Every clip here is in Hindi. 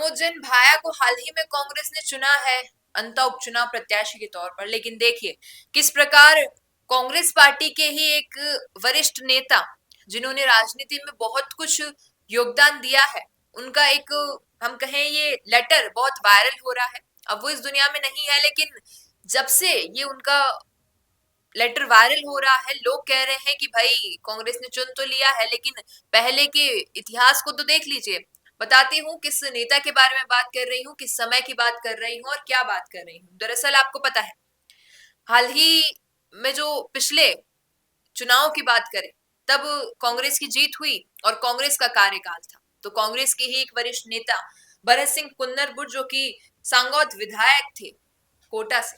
प्रमोद जैन भाया को हाल ही में कांग्रेस ने चुना है अंतर उपचुनाव प्रत्याशी के तौर पर। लेकिन देखिए किस प्रकार कांग्रेस पार्टी के ही एक वरिष्ठ नेता जिन्होंने राजनीति में बहुत कुछ योगदान दिया है, उनका एक हम कहें ये लेटर बहुत वायरल हो रहा है। अब वो इस दुनिया में नहीं है, लेकिन जब से ये उनका लेटर वायरल हो रहा है, लोग कह रहे हैं कि भाई कांग्रेस ने चुन तो लिया है, लेकिन पहले के इतिहास को तो देख लीजिए। बताती हूँ किस नेता के बारे में बात कर रही हूँ, किस समय की बात कर रही हूँ और क्या बात कर रही हूँ। दरअसल आपको पता है, हाल ही में जो पिछले चुनाव की बात करें तब कांग्रेस की जीत हुई और कांग्रेस का कार्यकाल था। तो कांग्रेस के ही एक वरिष्ठ नेता भरत सिंह कुन्नरपुर, जो कि सांगौद विधायक थे कोटा से,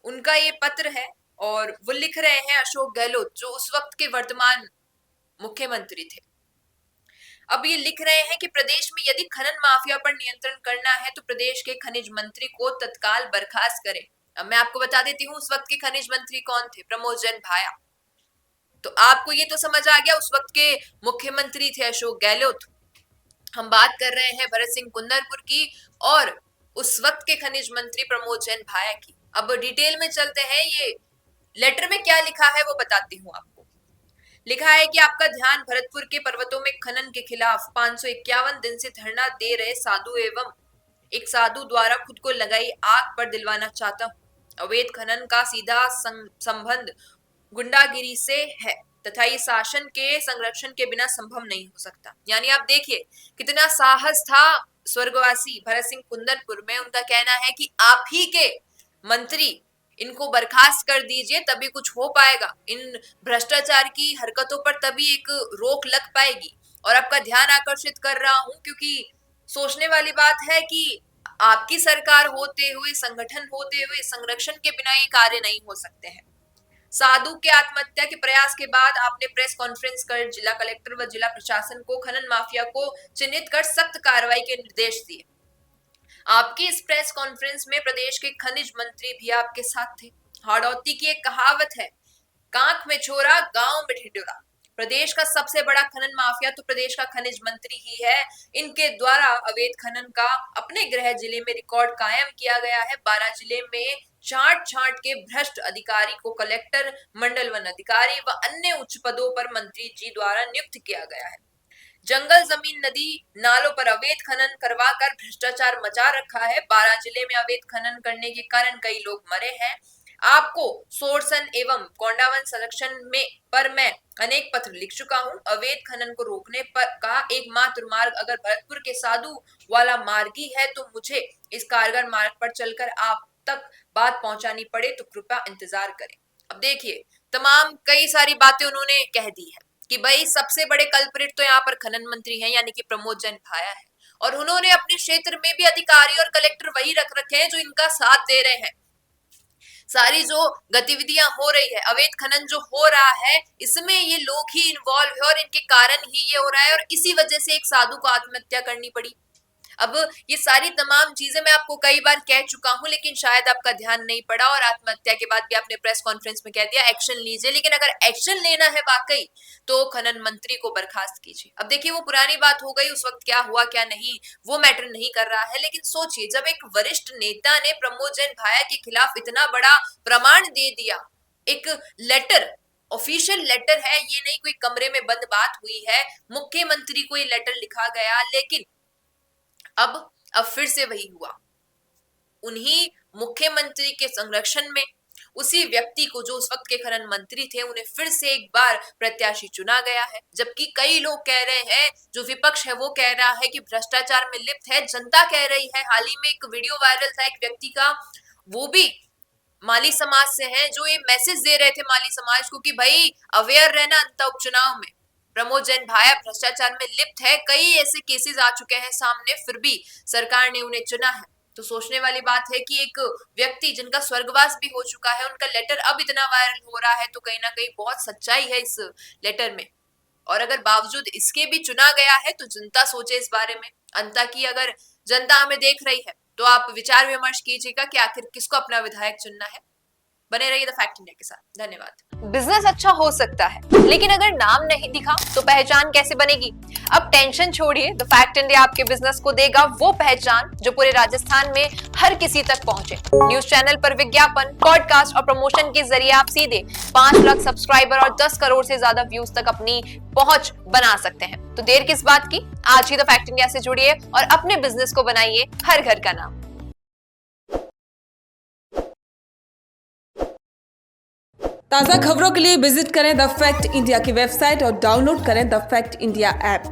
उनका ये पत्र है और वो लिख रहे हैं अशोक गहलोत, जो उस वक्त के वर्तमान मुख्यमंत्री थे। अब ये लिख रहे हैं कि प्रदेश में यदि खनन माफिया पर नियंत्रण करना है तो प्रदेश के खनिज मंत्री को तत्काल बर्खास्त करें। अब मैं आपको बता देती हूँ उस वक्त के खनिज मंत्री कौन थे, प्रमोद जैन भाया। तो आपको ये तो समझ आ गया, उस वक्त के मुख्यमंत्री थे अशोक गहलोत। हम बात कर रहे हैं भरत सिंह कुन्नरपुर की और उस वक्त के खनिज मंत्री प्रमोद जैन भाया की। अब डिटेल में चलते हैं, ये लेटर में क्या लिखा है वो बताती हूँ आपको। लिखा है कि आपका ध्यान भरतपुर के पर्वतों में खनन के खिलाफ 551 दिन से धरना दे रहे साधु एवं एक साधु द्वारा खुद को लगाई आग पर दिलवाना चाहता हूँ। अवैध खनन का सीधा संबंध गुंडागिरी से है तथा ये शासन के संरक्षण के बिना संभव नहीं हो सकता। यानी आप देखिए कितना साहस था स्वर्गवासी भरत सिंह कुंदनपुर में। उनका कहना है कि आप ही के मंत्री, इनको बर्खास्त कर दीजिए तभी कुछ हो पाएगा, इन भ्रष्टाचार की हरकतों पर तभी एक रोक लग पाएगी। और आपका ध्यान आकर्षित कर रहा हूं क्योंकि सोचने वाली बात है कि आपकी सरकार होते हुए, संगठन होते हुए, संरक्षण के बिना ये कार्य नहीं हो सकते हैं। साधु के आत्महत्या के प्रयास के बाद आपने प्रेस कॉन्फ्रेंस कर जिला कलेक्टर व जिला प्रशासन को खनन माफिया को चिन्हित कर सख्त कार्रवाई के निर्देश दिए। आपकी इस प्रेस कॉन्फ्रेंस में प्रदेश के खनिज मंत्री भी आपके साथ थे। हाड़ौती की एक कहावत है, कांख में छोरा गांव में ढिंढोरा। प्रदेश का सबसे बड़ा खनन माफिया तो प्रदेश का खनिज मंत्री ही है। इनके द्वारा अवैध खनन का अपने गृह जिले में रिकॉर्ड कायम किया गया है। 12 जिले में छांट छांट के भ्रष्ट अधिकारी को कलेक्टर, मंडल वन अधिकारी व अन्य उच्च पदों पर मंत्री जी द्वारा नियुक्त किया गया है। जंगल, जमीन, नदी नालों पर अवैध खनन करवा कर भ्रष्टाचार मचा रखा है। 12 जिले में अवैध खनन करने के कारण कई लोग मरे हैं। आपको सोरसन एवं कोंडावन संरक्षण में पर मैं अनेक पत्र लिख चुका हूं। अवैध खनन को रोकने पर का एकमात्र मार्ग अगर भरतपुर के साधु वाला मार्ग ही है तो मुझे इस कारगर मार्ग पर चलकर आप तक बात पहुंचानी पड़े तो कृपया इंतजार करें। अब देखिए तमाम कई सारी बातें उन्होंने कह दी है कि भाई सबसे बड़े कल्प्रिट तो यहाँ पर खनन मंत्री हैं, यानी कि प्रमोद जैन भाया है। और उन्होंने अपने क्षेत्र में भी अधिकारी और कलेक्टर वही रख रखे हैं जो इनका साथ दे रहे हैं। सारी जो गतिविधियां हो रही है, अवैध खनन जो हो रहा है, इसमें ये लोग ही इन्वॉल्व है और इनके कारण ही ये हो रहा है और इसी वजह से एक साधु को आत्महत्या करनी पड़ी। अब ये सारी तमाम चीजें मैं आपको कई बार कह चुका हूं, लेकिन शायद आपका ध्यान नहीं पड़ा और आत्महत्या के बाद भी आपने प्रेस कॉन्फ्रेंस में कह दिया एक्शन लीजिए। लेकिन अगर एक्शन लेना है वाकई तो खनन मंत्री को बर्खास्त कीजिए। अब देखिए वो पुरानी बात हो गई, उस वक्त क्या हुआ क्या नहीं वो मैटर नहीं कर रहा है। लेकिन सोचिए जब एक वरिष्ठ नेता ने प्रमोद जैन भाया के खिलाफ इतना बड़ा प्रमाण दे दिया, एक लेटर, ऑफिशियल लेटर है ये, नहीं कोई कमरे में बंद बात हुई है, मुख्यमंत्री को ये लेटर लिखा गया। लेकिन अब फिर से वही हुआ, उन्हीं मुख्यमंत्री के संरक्षण में उसी व्यक्ति को जो उस वक्त के खनन मंत्री थे उन्हें फिर से एक बार प्रत्याशी चुना गया है। जबकि कई लोग कह रहे हैं, जो विपक्ष है वो कह रहा है कि भ्रष्टाचार में लिप्त है, जनता कह रही है। हाल ही में एक वीडियो वायरल था एक व्यक्ति का, वो भी माली समाज से है, जो ये मैसेज दे रहे थे माली समाज को कि भाई अवेयर रहना अंत उपचुनाव में प्रमोद जैन भाया भ्रष्टाचार में लिप्त है। कई ऐसे केसेस आ चुके हैं सामने, फिर भी सरकार ने उन्हें चुना है। तो सोचने वाली बात है कि एक व्यक्ति जिनका स्वर्गवास भी हो चुका है, उनका लेटर अब इतना वायरल हो रहा है, तो कहीं ना कहीं बहुत सच्चाई है इस लेटर में। और अगर बावजूद इसके भी चुना गया है तो जनता सोचे इस बारे में। अंता की अगर जनता हमें देख रही है तो आप विचार विमर्श कीजिएगा कि आखिर किसको अपना विधायक चुनना है। बने रहिए द फैक्ट इंडिया के साथ। धन्यवाद। बिजनेस अच्छा हो सकता है लेकिन अगर नाम नहीं दिखा तो पहचान कैसे बनेगी? अब टेंशन छोड़िए, द फैक्ट इंडिया आपके बिजनेस को देगा वो पहचान जो पूरे राजस्थान में हर किसी तक पहुंचे। न्यूज चैनल पर विज्ञापन, पॉडकास्ट और प्रमोशन के जरिए आप सीधे 5 लाख सब्सक्राइबर और 10 करोड़ से ज्यादा व्यूज तक अपनी पहुंच बना सकते हैं। तो देर किस बात की, आज ही द फैक्ट इंडिया से जुड़िए और अपने बिजनेस को बनाइए हर घर का नाम। ताज़ा खबरों के लिए विजिट करें द फैक्ट इंडिया की वेबसाइट और डाउनलोड करें द फैक्ट इंडिया ऐप।